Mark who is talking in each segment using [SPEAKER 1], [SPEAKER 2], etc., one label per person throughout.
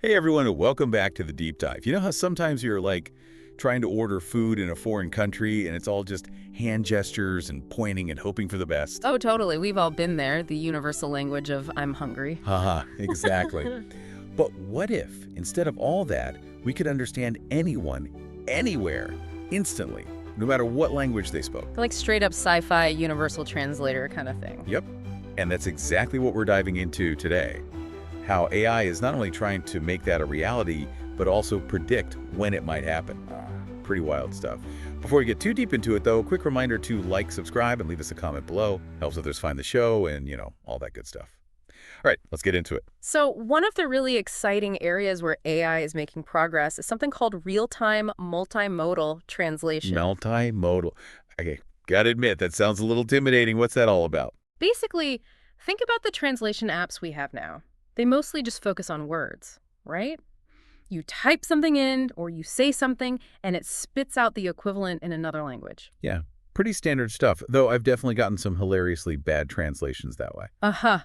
[SPEAKER 1] Hey everyone, and welcome back to the deep dive. You know how sometimes you're like trying to order food in a foreign country and it's all just hand gestures and pointing and hoping for the best?
[SPEAKER 2] Oh, totally. We've all been there, the universal language of I'm hungry.
[SPEAKER 1] Haha, exactly. But what if, instead of all that, we could understand anyone, anywhere, instantly, no matter what language they spoke?
[SPEAKER 2] Like straight up sci-fi universal translator kind of thing.
[SPEAKER 1] Yep. And that's exactly what we're diving into today. How AI is not only trying to make that a reality, but also predict when it might happen. Pretty wild stuff. Before we get too deep into it, though, a quick reminder to like, subscribe, and leave us a comment below. Helps others find the show and, all that good stuff. All right, let's get into it.
[SPEAKER 2] So one of the really exciting areas where AI is making progress is something called real-time multimodal translation.
[SPEAKER 1] Multimodal. Okay, gotta admit, that sounds a little intimidating. What's that all about?
[SPEAKER 2] Basically, think about the translation apps we have now. They mostly just focus on words, right? You type something in or you say something and it spits out the equivalent in another language.
[SPEAKER 1] Yeah, pretty standard stuff, though I've definitely gotten some hilariously bad translations that way.
[SPEAKER 2] Uh-huh.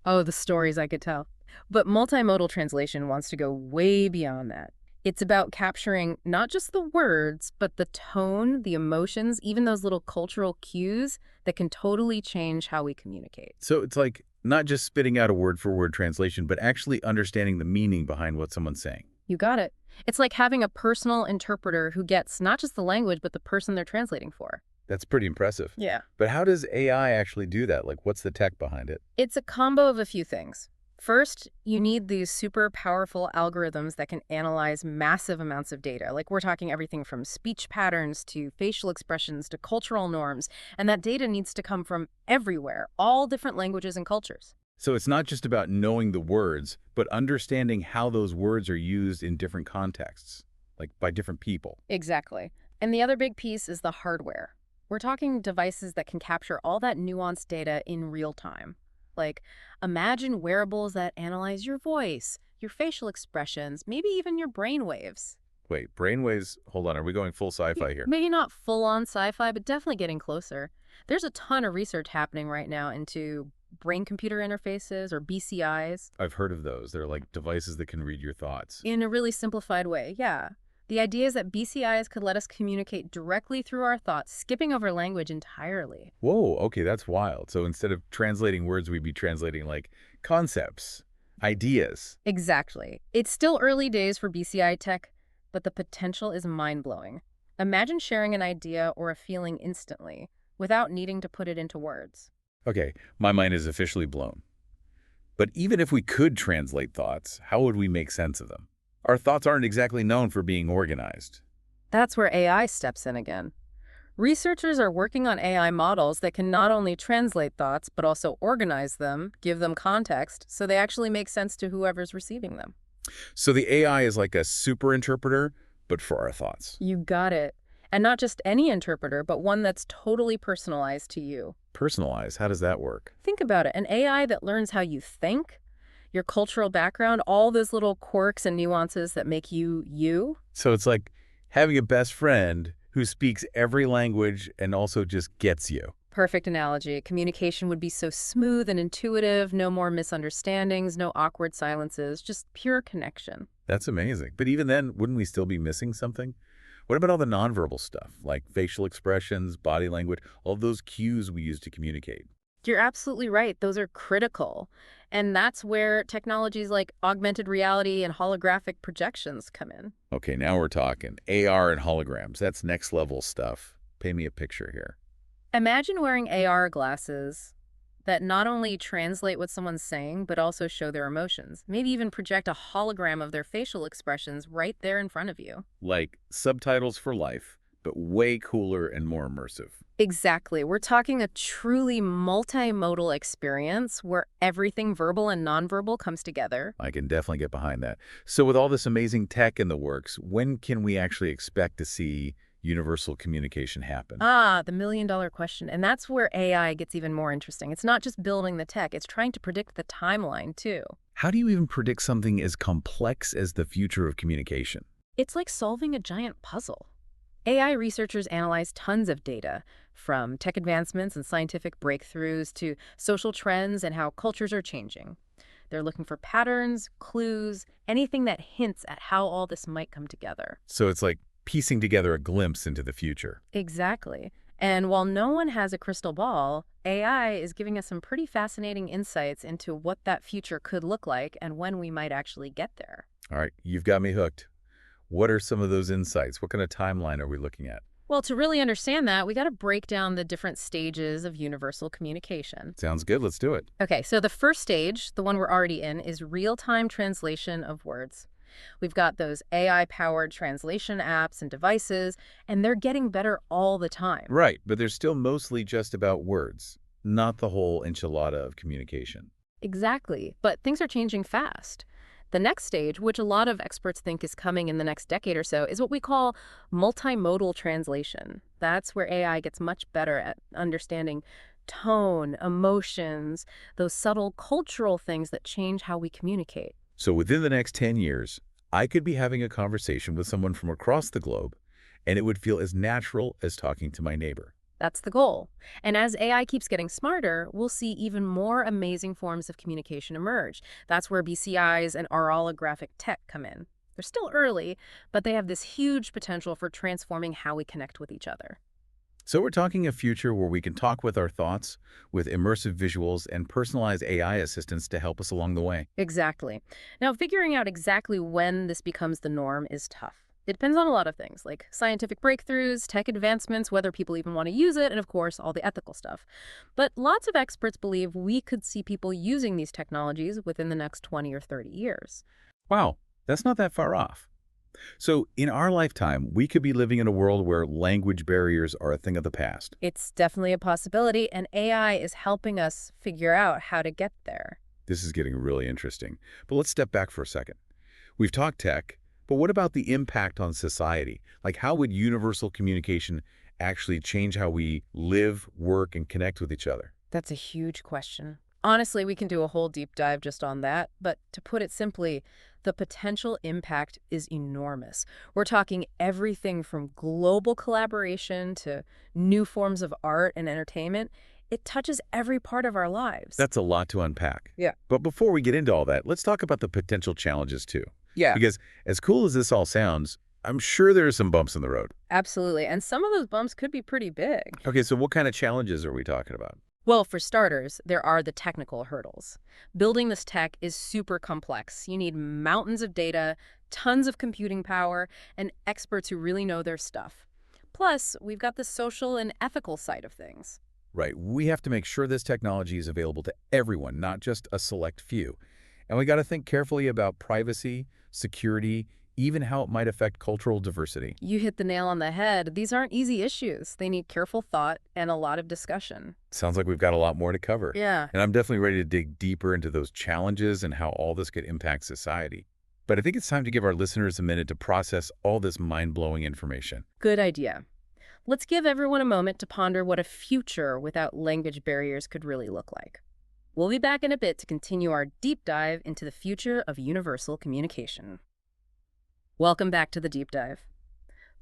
[SPEAKER 2] Oh, the stories I could tell. But multimodal translation wants to go way beyond that. It's about capturing not just the words, but the tone, the emotions, even those little cultural cues that can totally change how we communicate.
[SPEAKER 1] So it's like not just spitting out a word-for-word translation, but actually understanding the meaning behind what someone's saying.
[SPEAKER 2] You got it. It's like having a personal interpreter who gets not just the language, but the person they're translating for.
[SPEAKER 1] That's pretty impressive.
[SPEAKER 2] Yeah.
[SPEAKER 1] But how does AI actually do that? Like, what's the tech behind it?
[SPEAKER 2] It's a combo of a few things. First, you need these super powerful algorithms that can analyze massive amounts of data. Like we're talking everything from speech patterns to facial expressions to cultural norms. And that data needs to come from everywhere, all different languages and cultures.
[SPEAKER 1] So it's not just about knowing the words, but understanding how those words are used in different contexts, like by different people.
[SPEAKER 2] Exactly. And the other big piece is the hardware. We're talking devices that can capture all that nuanced data in real time. Like, imagine wearables that analyze your voice, your facial expressions, maybe even your brain waves.
[SPEAKER 1] Wait, brainwaves, hold on, are we going full sci-fi here?
[SPEAKER 2] Maybe not full-on sci-fi, but definitely getting closer. There's a ton of research happening right now into brain-computer interfaces, or BCIs.
[SPEAKER 1] I've heard of those. They're like devices that can read your thoughts.
[SPEAKER 2] In a really simplified way, yeah. The idea is that BCIs could let us communicate directly through our thoughts, skipping over language entirely.
[SPEAKER 1] Whoa, okay, that's wild. So instead of translating words, we'd be translating like concepts, ideas.
[SPEAKER 2] Exactly. It's still early days for BCI tech, but the potential is mind-blowing. Imagine sharing an idea or a feeling instantly, without needing to put it into words.
[SPEAKER 1] Okay, my mind is officially blown. But even if we could translate thoughts, how would we make sense of them? Our thoughts aren't exactly known for being organized.
[SPEAKER 2] That's where AI steps in again. Researchers are working on AI models that can not only translate thoughts, but also organize them, give them context, so they actually make sense to whoever's receiving them.
[SPEAKER 1] So the AI is like a super interpreter, but for our thoughts.
[SPEAKER 2] You got it. And not just any interpreter, but one that's totally personalized to you.
[SPEAKER 1] Personalized, how does that work?
[SPEAKER 2] Think about it. An AI that learns how you think, your cultural background, all those little quirks and nuances that make you, you.
[SPEAKER 1] So it's like having a best friend who speaks every language and also just gets you.
[SPEAKER 2] Perfect analogy. Communication would be so smooth and intuitive, no more misunderstandings, no awkward silences, just pure connection.
[SPEAKER 1] That's amazing. But even then, wouldn't we still be missing something? What about all the nonverbal stuff, like facial expressions, body language, all those cues we use to communicate?
[SPEAKER 2] You're absolutely right. Those are critical. And that's where technologies like augmented reality and holographic projections come in.
[SPEAKER 1] Okay, now we're talking AR and holograms. That's next level stuff. Paint me a picture here.
[SPEAKER 2] Imagine wearing AR glasses that not only translate what someone's saying, but also show their emotions. Maybe even project a hologram of their facial expressions right there in front of you.
[SPEAKER 1] Like subtitles for life, but way cooler and more immersive.
[SPEAKER 2] Exactly. We're talking a truly multimodal experience where everything verbal and nonverbal comes together.
[SPEAKER 1] I can definitely get behind that. So with all this amazing tech in the works, when can we actually expect to see universal communication happen?
[SPEAKER 2] Ah, the million-dollar question. And that's where AI gets even more interesting. It's not just building the tech, it's trying to predict the timeline, too.
[SPEAKER 1] How do you even predict something as complex as the future of communication?
[SPEAKER 2] It's like solving a giant puzzle. AI researchers analyze tons of data, from tech advancements and scientific breakthroughs to social trends and how cultures are changing. They're looking for patterns, clues, anything that hints at how all this might come together.
[SPEAKER 1] So it's like piecing together a glimpse into the future.
[SPEAKER 2] Exactly. And while no one has a crystal ball, AI is giving us some pretty fascinating insights into what that future could look like and when we might actually get there.
[SPEAKER 1] All right, you've got me hooked. What are some of those insights? What kind of timeline are we looking at?
[SPEAKER 2] Well, to really understand that, we got to break down the different stages of universal communication.
[SPEAKER 1] Sounds good. Let's do it.
[SPEAKER 2] Okay, so the first stage, the one we're already in, is real-time translation of words. We've got those AI-powered translation apps and devices, and they're getting better all the time.
[SPEAKER 1] Right, but they're still mostly just about words, not the whole enchilada of communication.
[SPEAKER 2] Exactly, but things are changing fast. The next stage, which a lot of experts think is coming in the next decade or so, is what we call multimodal translation. That's where AI gets much better at understanding tone, emotions, those subtle cultural things that change how we communicate.
[SPEAKER 1] So within the next 10 years, I could be having a conversation with someone from across the globe, and it would feel as natural as talking to my neighbor.
[SPEAKER 2] That's the goal. And as AI keeps getting smarter, we'll see even more amazing forms of communication emerge. That's where BCIs and oralographic tech come in. They're still early, but they have this huge potential for transforming how we connect with each other.
[SPEAKER 1] So we're talking a future where we can talk with our thoughts, with immersive visuals and personalized AI assistants to help us along the way.
[SPEAKER 2] Exactly. Now, figuring out exactly when this becomes the norm is tough. It depends on a lot of things, like scientific breakthroughs, tech advancements, whether people even want to use it, and of course, all the ethical stuff. But lots of experts believe we could see people using these technologies within the next 20 or 30 years.
[SPEAKER 1] Wow, that's not that far off. So in our lifetime, we could be living in a world where language barriers are a thing of the past.
[SPEAKER 2] It's definitely a possibility, and AI is helping us figure out how to get there.
[SPEAKER 1] This is getting really interesting. But let's step back for a second. We've talked tech, but what about the impact on society? Like, how would universal communication actually change how we live, work, and connect with each other?
[SPEAKER 2] That's a huge question. Honestly, we can do a whole deep dive just on that, but to put it simply, the potential impact is enormous. We're talking everything from global collaboration to new forms of art and entertainment. It touches every part of our lives.
[SPEAKER 1] That's a lot to unpack.
[SPEAKER 2] Yeah.
[SPEAKER 1] But before we get into all that, let's talk about the potential challenges too.
[SPEAKER 2] Yeah.
[SPEAKER 1] Because as cool as this all sounds, I'm sure there are some bumps in the road.
[SPEAKER 2] Absolutely. And some of those bumps could be pretty big.
[SPEAKER 1] Okay, so what kind of challenges are we talking about?
[SPEAKER 2] Well, for starters, there are the technical hurdles. Building this tech is super complex. You need mountains of data, tons of computing power, and experts who really know their stuff. Plus, we've got the social and ethical side of things.
[SPEAKER 1] Right, we have to make sure this technology is available to everyone, not just a select few. And we got to think carefully about privacy, security, even how it might affect cultural diversity.
[SPEAKER 2] You hit the nail on the head. These aren't easy issues. They need careful thought and a lot of discussion.
[SPEAKER 1] Sounds like we've got a lot more to cover.
[SPEAKER 2] Yeah.
[SPEAKER 1] And I'm definitely ready to dig deeper into those challenges and how all this could impact society. But I think it's time to give our listeners a minute to process all this mind-blowing information.
[SPEAKER 2] Good idea. Let's give everyone a moment to ponder what a future without language barriers could really look like. We'll be back in a bit to continue our deep dive into the future of universal communication. Welcome back to the deep dive.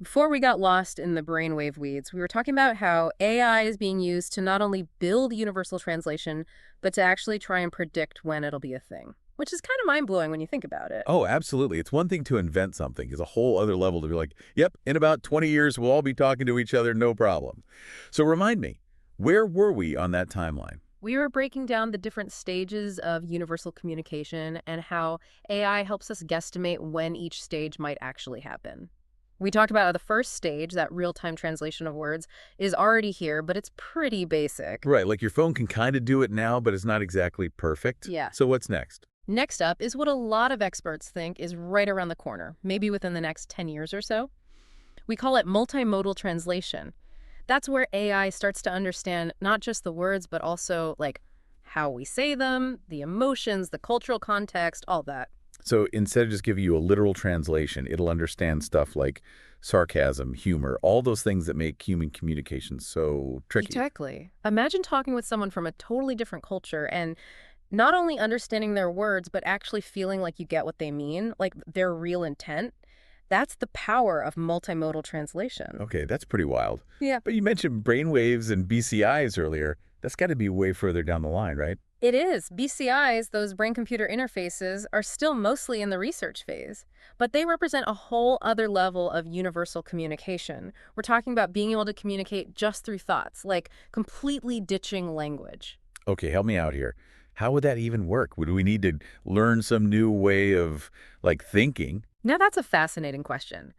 [SPEAKER 2] Before we got lost in the brainwave weeds, we were talking about how AI is being used to not only build universal translation, but to actually try and predict when it'll be a thing, which is kind of mind-blowing when you think about it.
[SPEAKER 1] Oh, absolutely. It's one thing to invent something. It's a whole other level to be like, yep, in about 20 years, we'll all be talking to each other, no problem. So remind me, where were we on that timeline?
[SPEAKER 2] We were breaking down the different stages of universal communication and how AI helps us guesstimate when each stage might actually happen. We talked about how the first stage, that real-time translation of words, is already here, but it's pretty basic.
[SPEAKER 1] Right, like your phone can kind of do it now, but it's not exactly perfect.
[SPEAKER 2] Yeah.
[SPEAKER 1] So what's next?
[SPEAKER 2] Next up is what a lot of experts think is right around the corner, maybe within the next 10 years or so. We call it multimodal translation. That's where AI starts to understand not just the words, but also like how we say them, the emotions, the cultural context, all that.
[SPEAKER 1] So instead of just giving you a literal translation, it'll understand stuff like sarcasm, humor, all those things that make human communication so tricky.
[SPEAKER 2] Exactly. Imagine talking with someone from a totally different culture and not only understanding their words, but actually feeling like you get what they mean, like their real intent. That's the power of multimodal translation.
[SPEAKER 1] Okay, that's pretty wild.
[SPEAKER 2] Yeah.
[SPEAKER 1] But you mentioned brainwaves and BCIs earlier. That's got to be way further down the line, right?
[SPEAKER 2] It is. BCIs, those brain-computer interfaces, are still mostly in the research phase, but they represent a whole other level of universal communication. We're talking about being able to communicate just through thoughts, like completely ditching language.
[SPEAKER 1] Okay, help me out here. How would that even work? Would we need to learn some new way of, like, thinking?
[SPEAKER 2] Now, that's a fascinating question.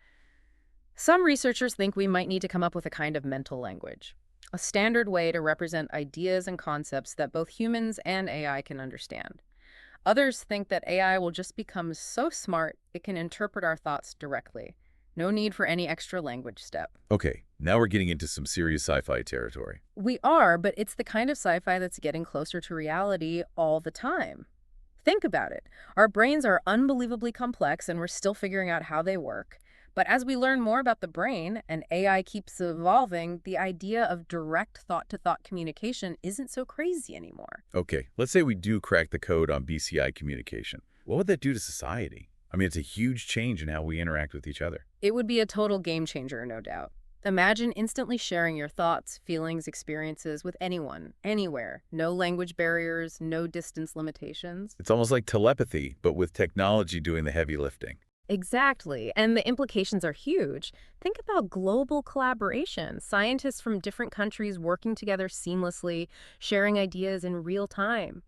[SPEAKER 2] Some researchers think we might need to come up with a kind of mental language, a standard way to represent ideas and concepts that both humans and AI can understand. Others think that AI will just become so smart it can interpret our thoughts directly. No need for any extra language step.
[SPEAKER 1] Okay, now we're getting into some serious sci-fi territory.
[SPEAKER 2] We are, but it's the kind of sci-fi that's getting closer to reality all the time. Think about it. Our brains are unbelievably complex and we're still figuring out how they work. But as we learn more about the brain and AI keeps evolving, the idea of direct thought-to-thought communication isn't so crazy anymore.
[SPEAKER 1] Okay, let's say we do crack the code on BCI communication. What would that do to society? I mean, it's a huge change in how we interact with each other.
[SPEAKER 2] It would be a total game changer, no doubt. Imagine instantly sharing your thoughts, feelings, experiences with anyone, anywhere. No language barriers, no distance limitations.
[SPEAKER 1] It's almost like telepathy, but with technology doing the heavy lifting.
[SPEAKER 2] Exactly. And the implications are huge. Think about global collaboration, scientists from different countries working together seamlessly, sharing ideas in real time.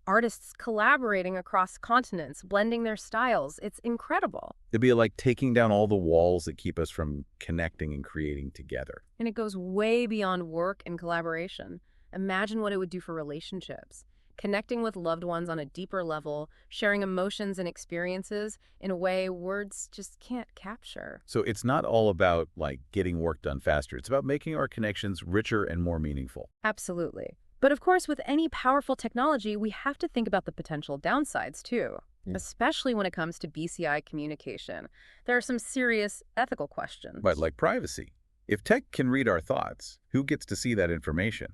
[SPEAKER 2] Artists collaborating across continents, blending their styles. It's incredible.
[SPEAKER 1] It'd be like taking down all the walls that keep us from connecting and creating together.
[SPEAKER 2] And it goes way beyond work and collaboration. Imagine what it would do for relationships. Connecting with loved ones on a deeper level, sharing emotions and experiences in a way words just can't capture.
[SPEAKER 1] So it's not all about, like, getting work done faster. It's about making our connections richer and more meaningful.
[SPEAKER 2] Absolutely. But of course, with any powerful technology, we have to think about the potential downsides too, especially when it comes to BCI communication. There are some serious ethical questions.
[SPEAKER 1] But like privacy. If tech can read our thoughts, who gets to see that information?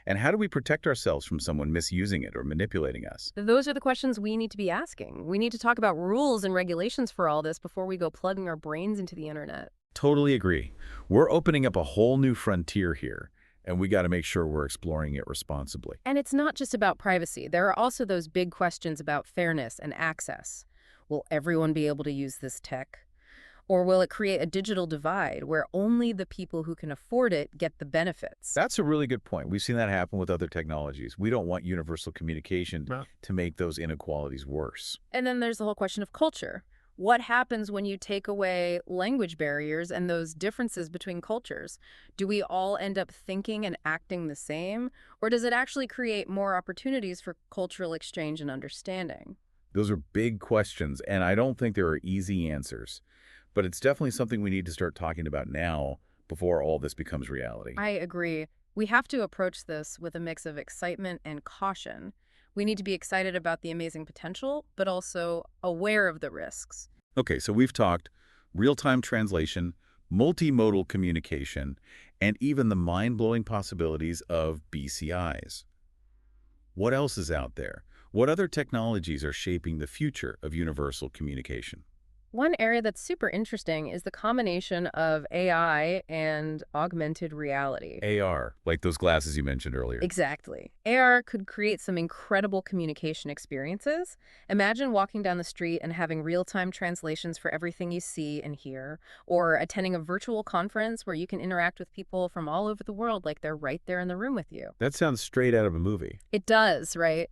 [SPEAKER 1] And how do we protect ourselves from someone misusing it or manipulating us?
[SPEAKER 2] Those are the questions we need to be asking. We need to talk about rules and regulations for all this before we go plugging our brains into the internet.
[SPEAKER 1] Totally agree. We're opening up a whole new frontier here, and we got to make sure we're exploring it responsibly.
[SPEAKER 2] And it's not just about privacy. There are also those big questions about fairness and access. Will everyone be able to use this tech? Or will it create a digital divide where only the people who can afford it get the benefits?
[SPEAKER 1] That's a really good point. We've seen that happen with other technologies. We don't want universal communication to make those inequalities worse.
[SPEAKER 2] And then there's the whole question of culture. What happens when you take away language barriers and those differences between cultures? Do we all end up thinking and acting the same? Or does it actually create more opportunities for cultural exchange and understanding?
[SPEAKER 1] Those are big questions, and I don't think there are easy answers. But it's definitely something we need to start talking about now before all this becomes reality.
[SPEAKER 2] I agree. We have to approach this with a mix of excitement and caution. We need to be excited about the amazing potential, but also aware of the risks.
[SPEAKER 1] Okay, so we've talked real-time translation, multimodal communication, and even the mind-blowing possibilities of BCIs. What else is out there? What other technologies are shaping the future of universal communication?
[SPEAKER 2] One area that's super interesting is the combination of AI and augmented reality.
[SPEAKER 1] AR, like those glasses you mentioned earlier.
[SPEAKER 2] Exactly. AR could create some incredible communication experiences. Imagine walking down the street and having real-time translations for everything you see and hear, or attending a virtual conference where you can interact with people from all over the world like they're right there in the room with you.
[SPEAKER 1] That sounds straight out of a movie.
[SPEAKER 2] It does, right?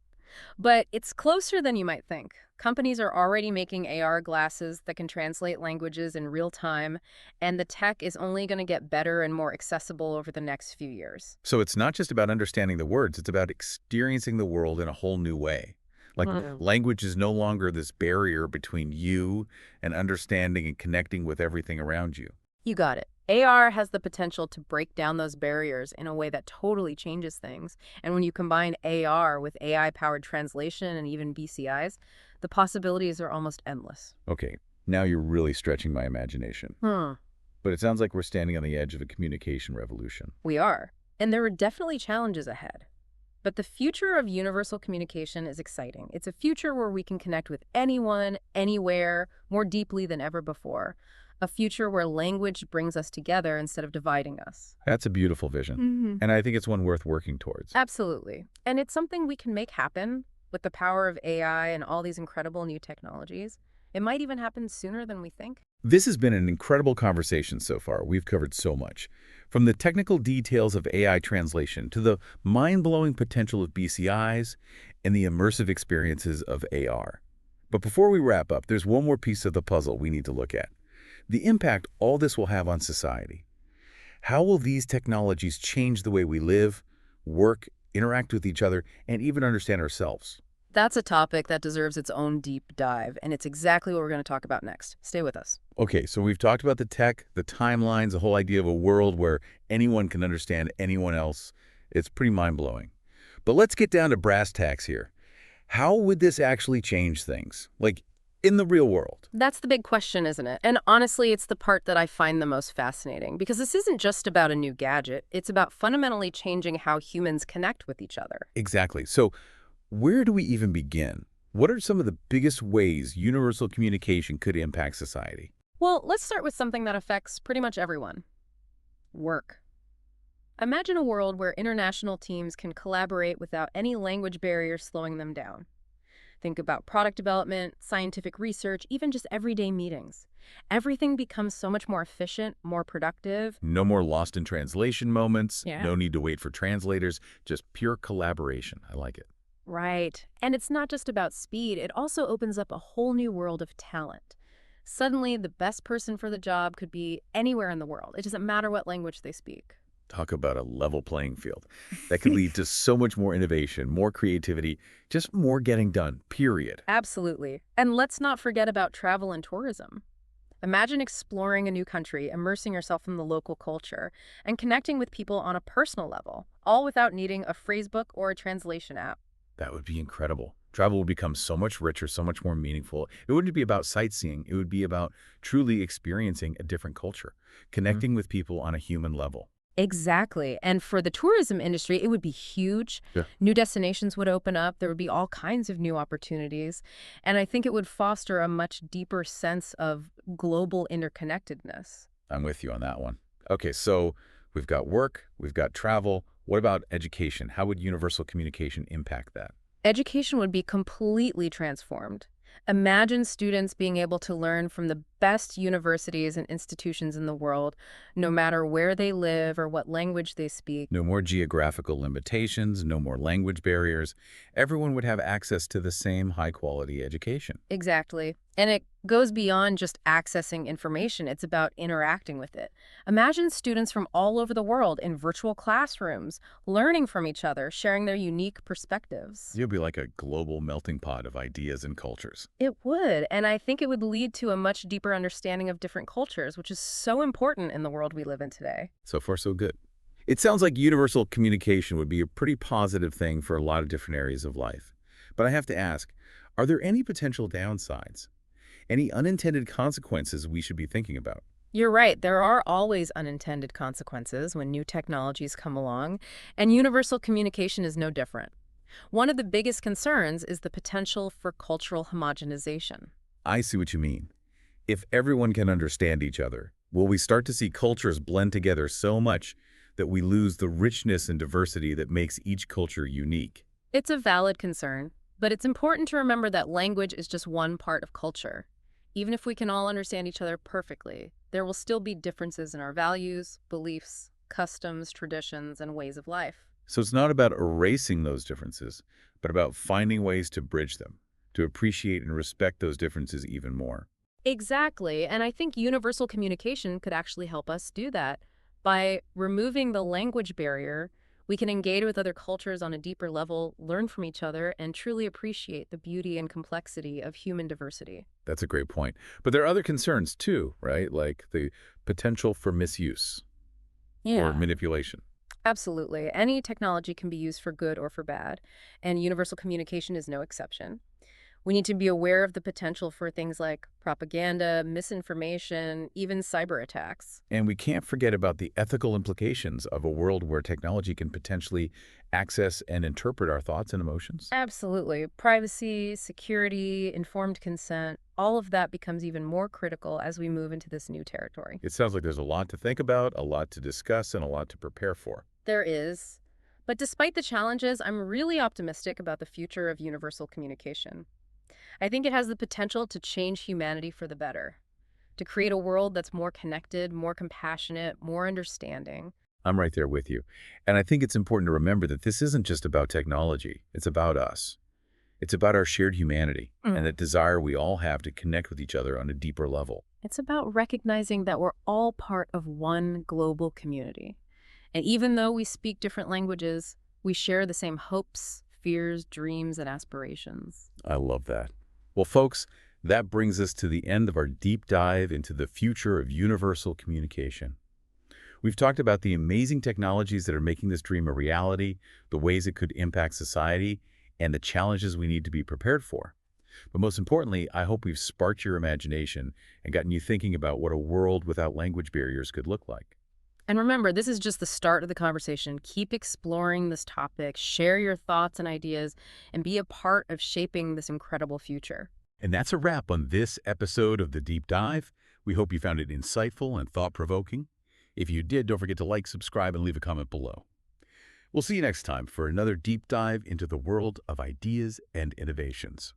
[SPEAKER 2] But it's closer than you might think. Companies are already making AR glasses that can translate languages in real time, and the tech is only going to get better and more accessible over the next few years.
[SPEAKER 1] So it's not just about understanding the words, it's about experiencing the world in a whole new way. Like language is no longer this barrier between you and understanding and connecting with everything around you.
[SPEAKER 2] You got it. AR has the potential to break down those barriers in a way that totally changes things. And when you combine AR with AI-powered translation and even BCIs, the possibilities are almost endless.
[SPEAKER 1] Okay, now you're really stretching my imagination. But it sounds like we're standing on the edge of a communication revolution.
[SPEAKER 2] We are. And there are definitely challenges ahead. But the future of universal communication is exciting. It's a future where we can connect with anyone, anywhere, more deeply than ever before. a future where language brings us together instead of dividing us.
[SPEAKER 1] That's a beautiful vision,
[SPEAKER 2] Hmm.
[SPEAKER 1] and I think it's one worth working towards.
[SPEAKER 2] Absolutely. And it's something we can make happen with the power of AI and all these incredible new technologies. It might even happen sooner than we think.
[SPEAKER 1] This has been an incredible conversation so far. We've covered so much. From the technical details of AI translation to the mind-blowing potential of BCIs and the immersive experiences of AR. But before we wrap up, there's one more piece of the puzzle we need to look at. The impact all this will have on society. How will these technologies change the way we live, work, interact with each other, and even understand ourselves?
[SPEAKER 2] That's a topic that deserves its own deep dive, and it's exactly what we're going to talk about next. Stay with us.
[SPEAKER 1] Okay, so we've talked about the tech, the timelines, the whole idea of a world where anyone can understand anyone else. It's pretty mind-blowing. But let's get down to brass tacks here. How would this actually change things? Like, in the real world?
[SPEAKER 2] That's the big question, isn't it? And honestly, it's the part that I find the most fascinating, because this isn't just about a new gadget. It's about fundamentally changing how humans connect with each other.
[SPEAKER 1] Exactly. So where do we even begin? What are some of the biggest ways universal communication could impact society?
[SPEAKER 2] Well, let's start with something that affects pretty much everyone: work. Imagine a world where international teams can collaborate without any language barrier slowing them down. Think about product development, scientific research, even just everyday meetings. Everything becomes so much more efficient, more productive.
[SPEAKER 1] No more lost in translation moments,
[SPEAKER 2] Yeah.
[SPEAKER 1] no need to wait for translators, just pure collaboration. I like it.
[SPEAKER 2] Right. And it's not just about speed, it also opens up a whole new world of talent. Suddenly, the best person for the job could be anywhere in the world. It doesn't matter what language they speak.
[SPEAKER 1] Talk about a level playing field. That could lead to so much more innovation, more creativity, just more getting done, period.
[SPEAKER 2] Absolutely. And let's not forget about travel and tourism. Imagine exploring a new country, immersing yourself in the local culture, and connecting with people on a personal level, all without needing a phrasebook or a translation app.
[SPEAKER 1] That would be incredible. Travel would become so much richer, so much more meaningful. It wouldn't be about sightseeing. It would be about truly experiencing a different culture, connecting with people on a human level.
[SPEAKER 2] Exactly. And for the tourism industry, it would be huge.
[SPEAKER 1] Yeah.
[SPEAKER 2] New destinations would open up. There would be all kinds of new opportunities. And I think it would foster a much deeper sense of global interconnectedness.
[SPEAKER 1] I'm with you on that one. Okay, so we've got work, we've got travel. What about education? How would universal communication impact that?
[SPEAKER 2] Education would be completely transformed. Imagine students being able to learn from the best universities and institutions in the world, no matter where they live or what language they speak.
[SPEAKER 1] No more geographical limitations, no more language barriers. Everyone would have access to the same high-quality education.
[SPEAKER 2] Exactly. And it goes beyond just accessing information. It's about interacting with it. Imagine students from all over the world in virtual classrooms, learning from each other, sharing their unique perspectives.
[SPEAKER 1] You'll be like a global melting pot of ideas and cultures.
[SPEAKER 2] It would, and I think it would lead to a much deeper understanding of different cultures, which is so important in the world we live in today.
[SPEAKER 1] So far, so good. It sounds like universal communication would be a pretty positive thing for a lot of different areas of life. But I have to ask, are there any potential downsides? Any unintended consequences we should be thinking about?
[SPEAKER 2] You're right, there are always unintended consequences when new technologies come along, and universal communication is no different. One of the biggest concerns is the potential for cultural homogenization.
[SPEAKER 1] I see what you mean. If everyone can understand each other, will we start to see cultures blend together so much that we lose the richness and diversity that makes each culture unique?
[SPEAKER 2] It's a valid concern, but it's important to remember that language is just one part of culture. Even if we can all understand each other perfectly, there will still be differences in our values, beliefs, customs, traditions, and ways of life.
[SPEAKER 1] So it's not about erasing those differences, but about finding ways to bridge them, to appreciate and respect those differences even more.
[SPEAKER 2] Exactly, and I think universal communication could actually help us do that. By removing the language barrier, we can engage with other cultures on a deeper level, learn from each other, and truly appreciate the beauty and complexity of human diversity.
[SPEAKER 1] That's a great point. But there are other concerns too, right? Like the potential for misuse or
[SPEAKER 2] Yeah.
[SPEAKER 1] manipulation.
[SPEAKER 2] Absolutely. Any technology can be used for good or for bad, and universal communication is no exception. We need to be aware of the potential for things like propaganda, misinformation, even cyber attacks.
[SPEAKER 1] And we can't forget about the ethical implications of a world where technology can potentially access and interpret our thoughts and emotions.
[SPEAKER 2] Absolutely. Privacy, security, informed consent, all of that becomes even more critical as we move into this new territory.
[SPEAKER 1] It sounds like there's a lot to think about, a lot to discuss, and a lot to prepare for.
[SPEAKER 2] There is. But despite the challenges, I'm really optimistic about the future of universal communication. I think it has the potential to change humanity for the better, to create a world that's more connected, more compassionate, more understanding.
[SPEAKER 1] I'm right there with you. And I think it's important to remember that this isn't just about technology. It's about us. It's about our shared humanity and
[SPEAKER 2] Mm.
[SPEAKER 1] that desire we all have to connect with each other on a deeper level.
[SPEAKER 2] It's about recognizing that we're all part of one global community. And even though we speak different languages, we share the same hopes, fears, dreams, and aspirations.
[SPEAKER 1] I love that. Well, folks, that brings us to the end of our deep dive into the future of universal communication. We've talked about the amazing technologies that are making this dream a reality, the ways it could impact society, and the challenges we need to be prepared for. But most importantly, I hope we've sparked your imagination and gotten you thinking about what a world without language barriers could look like.
[SPEAKER 2] And remember, this is just the start of the conversation. Keep exploring this topic, share your thoughts and ideas, and be a part of shaping this incredible future.
[SPEAKER 1] And that's a wrap on this episode of The Deep Dive. We hope you found it insightful and thought-provoking. If you did, don't forget to like, subscribe, and leave a comment below. We'll see you next time for another deep dive into the world of ideas and innovations.